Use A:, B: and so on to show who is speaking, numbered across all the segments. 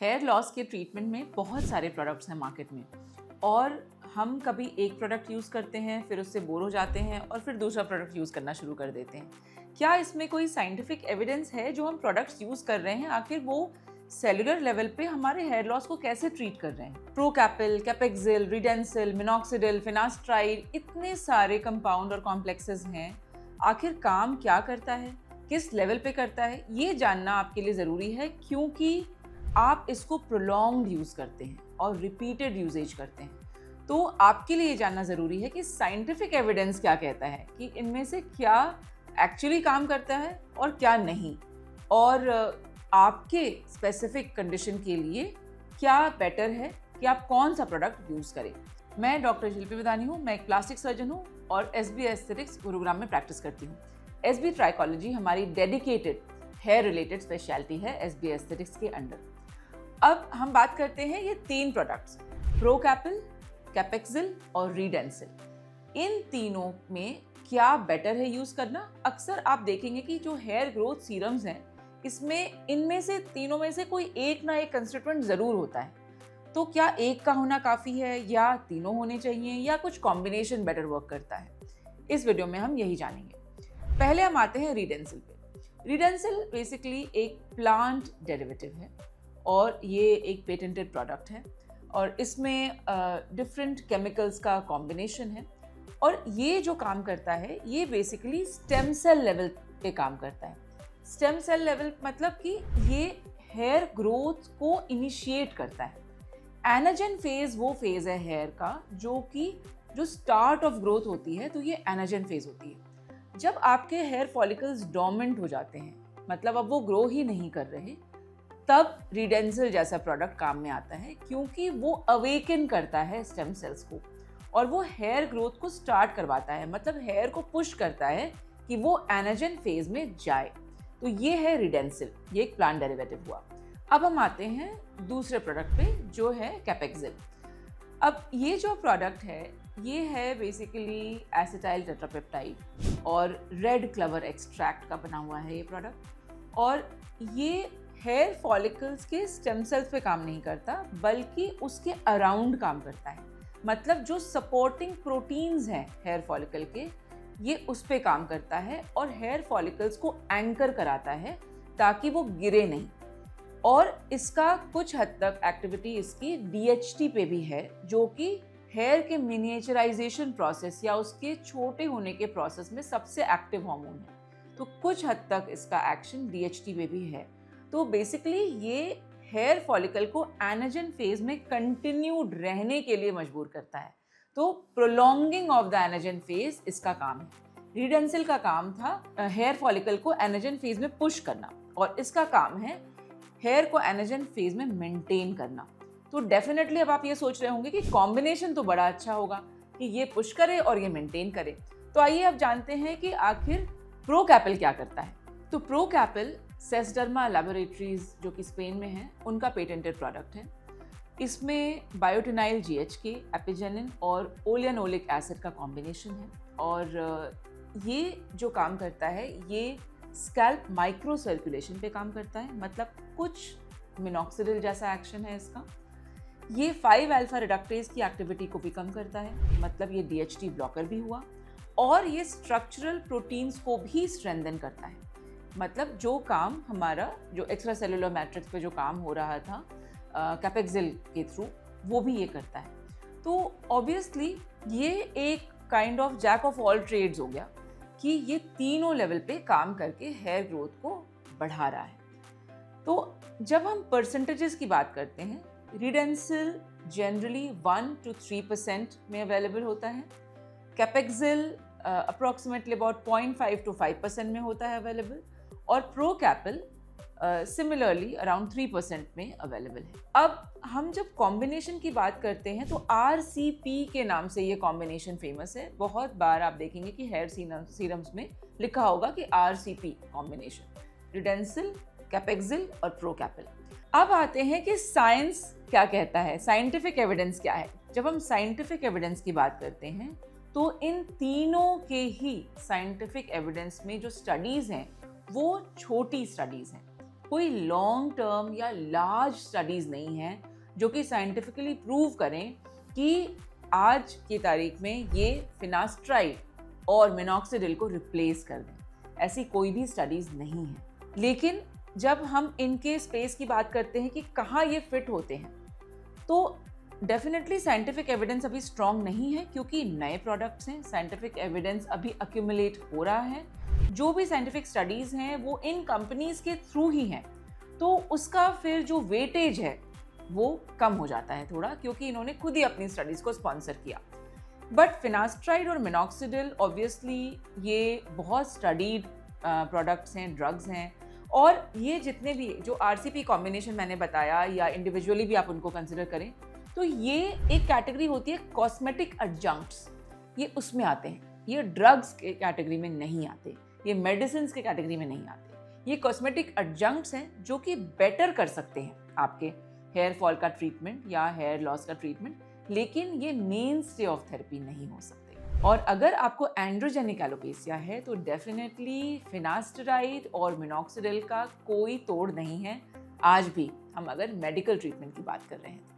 A: Hair loss के treatment में बहुत सारे प्रोडक्ट्स हैं मार्केट में और हम कभी एक प्रोडक्ट यूज़ करते हैं, फिर उससे बोर हो जाते हैं और फिर दूसरा प्रोडक्ट यूज़ करना शुरू कर देते हैं। क्या इसमें कोई साइंटिफिक एविडेंस है जो हम प्रोडक्ट्स यूज़ कर रहे हैं आखिर वो सेलुलर लेवल पे हमारे हेयर लॉस को कैसे ट्रीट कर रहे हैं? प्रोकैपिल, कैपेक्सिल, रिडेंसिल, मिनॉक्सिडिल, फिनास्ट्राइड, इतने सारे कंपाउंड और कॉम्प्लेक्सेस हैं। आखिर काम क्या करता है, किस लेवल पे करता है, ये जानना आपके लिए ज़रूरी है क्योंकि आप इसको प्रोलॉन्ग्ड यूज़ करते हैं और रिपीटेड यूजेज करते हैं। तो आपके लिए ये जानना ज़रूरी है कि साइंटिफिक एविडेंस क्या कहता है कि इनमें से क्या एक्चुअली काम करता है और क्या नहीं, और आपके स्पेसिफिक कंडीशन के लिए क्या बेटर है कि आप कौन सा प्रोडक्ट यूज़ करें। मैं डॉक्टर शिल्पी विदानी हूँ, मैं एक प्लास्टिक सर्जन हूँ और SB एस्थेटिक्स गुरुग्राम में प्रैक्टिस करती हूँ। SB ट्राइकोलॉजी हमारी डेडिकेटेड हेयर रिलेटेड स्पेशलिटी है SB एस्थेटिक्स के अंडर। अब हम बात करते हैं ये तीन प्रोडक्ट्स, प्रोकैपिल, कैपेक्सिल और रिडेंसिल। इन तीनों में क्या बेटर है यूज़ करना? अक्सर आप देखेंगे कि जो हेयर ग्रोथ सीरम्स हैं इसमें इनमें से तीनों में से कोई एक ना एक कंस्टिट्यूएंट ज़रूर होता है। तो क्या एक का होना काफ़ी है या तीनों होने चाहिए या कुछ कॉम्बिनेशन बेटर वर्क करता है? इस वीडियो में हम यही जानेंगे। पहले हम आते हैं रिडेंसिल पे। रिडेंसिल बेसिकली एक प्लांट डेरिवेटिव है और ये एक पेटेंटेड प्रोडक्ट है और इसमें डिफरेंट केमिकल्स का कॉम्बिनेशन है और ये जो काम करता है ये बेसिकली स्टेम सेल लेवल पे काम करता है। स्टेम सेल लेवल मतलब कि ये हेयर ग्रोथ को इनिशिएट करता है। एनाजन फेज वो फेज है हेयर का जो स्टार्ट ऑफ ग्रोथ होती है, तो ये एनाजन फेज होती है। जब आपके हेयर फॉलिकल्स डोर्मेंट हो जाते हैं, मतलब अब वो ग्रो ही नहीं कर रहे, तब रिडेंसिल जैसा प्रोडक्ट काम में आता है क्योंकि वो अवेकन करता है स्टेम सेल्स को और वो हेयर ग्रोथ को स्टार्ट करवाता है, मतलब हेयर को पुश करता है कि वो एनाजन फेज में जाए। तो ये है रिडेंसिल, ये एक प्लांट डेरिवेटिव हुआ। अब हम आते हैं दूसरे प्रोडक्ट पे जो है कैपेक्सिल। अब ये जो प्रोडक्ट है ये है बेसिकली एसिटाइल टेट्रापेप्टाइड और रेड क्लवर एक्सट्रैक्ट का बना हुआ है ये प्रोडक्ट, और ये हेयर फॉलिकल्स के स्टेम सेल्स पे काम नहीं करता बल्कि उसके अराउंड काम करता है। मतलब जो सपोर्टिंग प्रोटीन्स हैं हेयर फॉलिकल के, ये उस पे काम करता है और हेयर फॉलिकल्स को एंकर कराता है ताकि वो गिरे नहीं। और इसका कुछ हद तक एक्टिविटी इसकी DHT पे भी है, जो कि हेयर के मिनिएचराइजेशन प्रोसेस या उसके छोटे होने के प्रोसेस में सबसे एक्टिव हार्मोन है। तो कुछ हद तक इसका एक्शन DHT पे भी है। तो बेसिकली ये हेयर फॉलिकल को एनाजन फेज में कंटिन्यूड रहने के लिए मजबूर करता है। तो prolonging of the anagen phase इसका काम है। रिडेंसिल का काम था हेयर फॉलिकल को एनाजन फेज में पुश करना और इसका काम है हेयर को एनाजन फेज में मेंटेन करना। तो डेफिनेटली अब आप ये सोच रहे होंगे कि कॉम्बिनेशन तो बड़ा अच्छा होगा कि ये पुश करे और ये मेंटेन करे। तो आइए अब जानते हैं कि आखिर प्रोकैपिल क्या करता है। तो प्रोकैपिल सेस्डर्मा लैबोरेटरीज जो कि स्पेन में है उनका पेटेंटेड प्रोडक्ट है। इसमें बायोटिनाइल GHK, एपिजेनिन और ओलियनोलिक एसिड का कॉम्बिनेशन है और ये जो काम करता है ये स्कैल्प माइक्रो सर्कुलेशन पे काम करता है, मतलब कुछ मिनॉक्सिडिल जैसा एक्शन है इसका। ये 5-अल्फा रिडक्टेज की एक्टिविटी को भी कम करता है, मतलब ये DHT ब्लॉकर भी हुआ, और ये स्ट्रक्चरल प्रोटीन्स को भी स्ट्रेंथन करता है। मतलब जो काम हमारा जो एक्स्ट्रा सेलुलर मैट्रिक्स पे जो काम हो रहा था कैपेक्सिल के थ्रू, वो भी ये करता है। तो ऑब्वियसली ये एक kind of jack of all trades हो गया कि ये तीनों लेवल पे काम करके हेयर ग्रोथ को बढ़ा रहा है। तो जब हम परसेंटेजेस की बात करते हैं, रिडेंसिल जनरली 1 to 3% में अवेलेबल होता है, कैपेक्सिल अप्रॉक्सीमेटली अबाउट 0.5 to 5% में होता है अवेलेबल, और प्रोकैपिल सिमिलरली अराउंड 3% में अवेलेबल है। अब हम जब कॉम्बिनेशन की बात करते हैं तो RCP के नाम से ये कॉम्बिनेशन फेमस है। बहुत बार आप देखेंगे कि हेयर सीरम्स में लिखा होगा कि RCP कॉम्बिनेशन, रिडेंसिल, कैपेक्सिल और प्रोकैपिल। अब आते हैं कि साइंस क्या कहता है, साइंटिफिक एविडेंस क्या है। जब हम साइंटिफिक एविडेंस की बात करते हैं तो इन तीनों के ही साइंटिफिक एविडेंस में जो स्टडीज़ हैं वो छोटी स्टडीज़ हैं। कोई लॉन्ग टर्म या लार्ज स्टडीज़ नहीं हैं जो कि साइंटिफिकली प्रूव करें कि आज की तारीख में ये फिनास्ट्राइड और मिनॉक्सिडिल को रिप्लेस कर दें। ऐसी कोई भी स्टडीज़ नहीं है। लेकिन जब हम इनके स्पेस की बात करते हैं कि कहाँ ये फिट होते हैं, तो डेफिनेटली साइंटिफिक एविडेंस अभी स्ट्रॉन्ग नहीं है, क्योंकि नए प्रोडक्ट्स हैं, साइंटिफिक एविडेंस अभी अक्यूमुलेट हो रहा है। जो भी साइंटिफिक स्टडीज़ हैं वो इन कंपनीज़ के थ्रू ही हैं, तो उसका फिर जो वेटेज है वो कम हो जाता है थोड़ा, क्योंकि इन्होंने खुद ही अपनी स्टडीज़ को स्पॉन्सर किया। बट फिनास्ट्राइड और मिनॉक्सिडिल ऑब्वियसली ये बहुत स्टडीड प्रोडक्ट्स हैं, ड्रग्स हैं, और ये जितने भी जो आरसीपी कॉम्बिनेशन मैंने बताया या इंडिविजुअली भी आप उनको कंसिडर करें, तो ये एक कैटेगरी होती है कॉस्मेटिक एडजंक्ट्स, ये उसमें आते हैं। ये ड्रग्स के कैटेगरी में नहीं आते, ये मेडिसिन के कैटेगरी में नहीं आते। ये कॉस्मेटिक एडजंक्ट्स हैं जो कि बेटर कर सकते हैं आपके हेयर फॉल का ट्रीटमेंट या हेयर लॉस का ट्रीटमेंट, लेकिन ये मेन स्टे ऑफ थेरेपी नहीं हो सकते। और अगर आपको एंड्रोजेनिक एलोपेसिया है तो डेफिनेटली फिनास्टेराइड और मिनॉक्सिडिल का कोई तोड़ नहीं है आज भी, हम अगर मेडिकल ट्रीटमेंट की बात कर रहे हैं।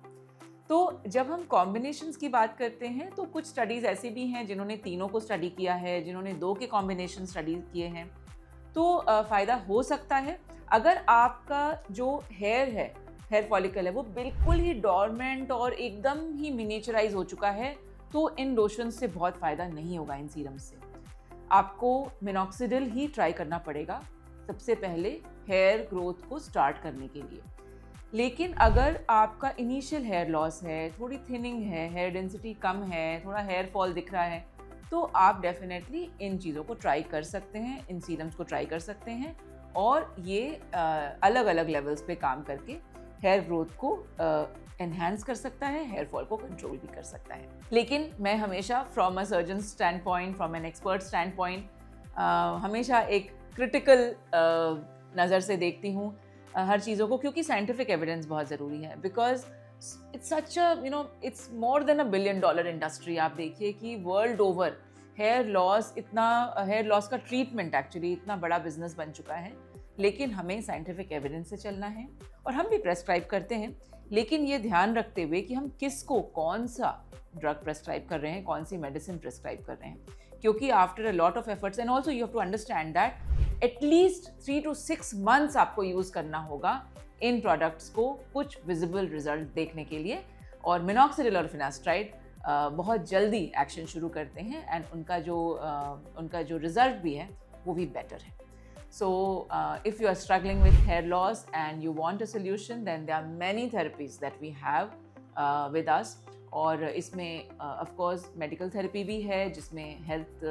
A: तो जब हम कॉम्बिनेशंस की बात करते हैं तो कुछ स्टडीज़ ऐसी भी हैं जिन्होंने तीनों को स्टडी किया है, जिन्होंने 2 के कॉम्बिनेशन स्टडी किए हैं, तो फ़ायदा हो सकता है। अगर आपका जो हेयर फॉलिकल है वो बिल्कुल ही डॉर्मेंट और एकदम ही मिनिएचराइज हो चुका है, तो इन लोशन से बहुत फ़ायदा नहीं होगा, इन सीरम से। आपको मिनॉक्सिडिल ही ट्राई करना पड़ेगा सबसे पहले हेयर ग्रोथ को स्टार्ट करने के लिए। लेकिन अगर आपका इनिशियल हेयर लॉस है, थोड़ी थिनिंग है, हेयर डेंसिटी कम है, थोड़ा हेयर फॉल दिख रहा है, तो आप डेफिनेटली इन चीज़ों को ट्राई कर सकते हैं, इन सीरम्स को ट्राई कर सकते हैं, और ये अलग अलग लेवल्स पे काम करके हेयर ग्रोथ को एनहांस कर सकता है, हेयर फॉल को कंट्रोल भी कर सकता है। लेकिन मैं हमेशा from a surgeon stand point, from an expert stand point, हमेशा एक क्रिटिकल नज़र से देखती हूँ हर चीज़ों को, क्योंकि साइंटिफिक एविडेंस बहुत ज़रूरी है। Because it's such a it's more than $1 billion industry. आप देखिए कि वर्ल्ड ओवर हेयर लॉस का ट्रीटमेंट एक्चुअली इतना बड़ा बिजनेस बन चुका है। लेकिन हमें साइंटिफिक एविडेंस से चलना है, और हम भी प्रेस्क्राइब करते हैं, लेकिन ये ध्यान रखते हुए कि हम किसको कौन सा ड्रग प्रेस्क्राइब कर रहे हैं, कौन सी मेडिसिन प्रेस्क्राइब कर रहे हैं। क्योंकि after a lot of efforts, and also you have to understand that at least 3 to 6 months आपको यूज़ करना होगा इन प्रोडक्ट्स को कुछ विजिबल रिजल्ट देखने के लिए। और मिनॉक्सिडिल और फिनास्ट्राइड बहुत जल्दी एक्शन शुरू करते हैं, एंड उनका जो रिजल्ट भी है वो भी बेटर है। So if you are struggling with hair loss and you want a solution, then there are many therapies that we have with us. और इसमें of course medical therapy भी है, जिसमें health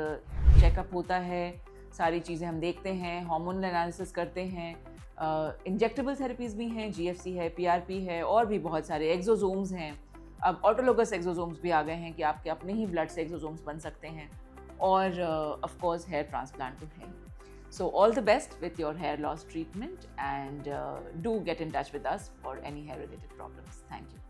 A: checkup होता है, सारी चीज़ें हम देखते हैं, hormonal analysis करते हैं, injectable therapies भी हैं, GFC है, PRP है, और भी बहुत सारे exosomes हैं। अब autologous exosomes भी आ गए हैं कि आपके अपने ही blood से exosomes बन सकते हैं, और of course hair transplant तो है। So all the best with your hair loss treatment, and do get in touch with us for any hair related problems. Thank you.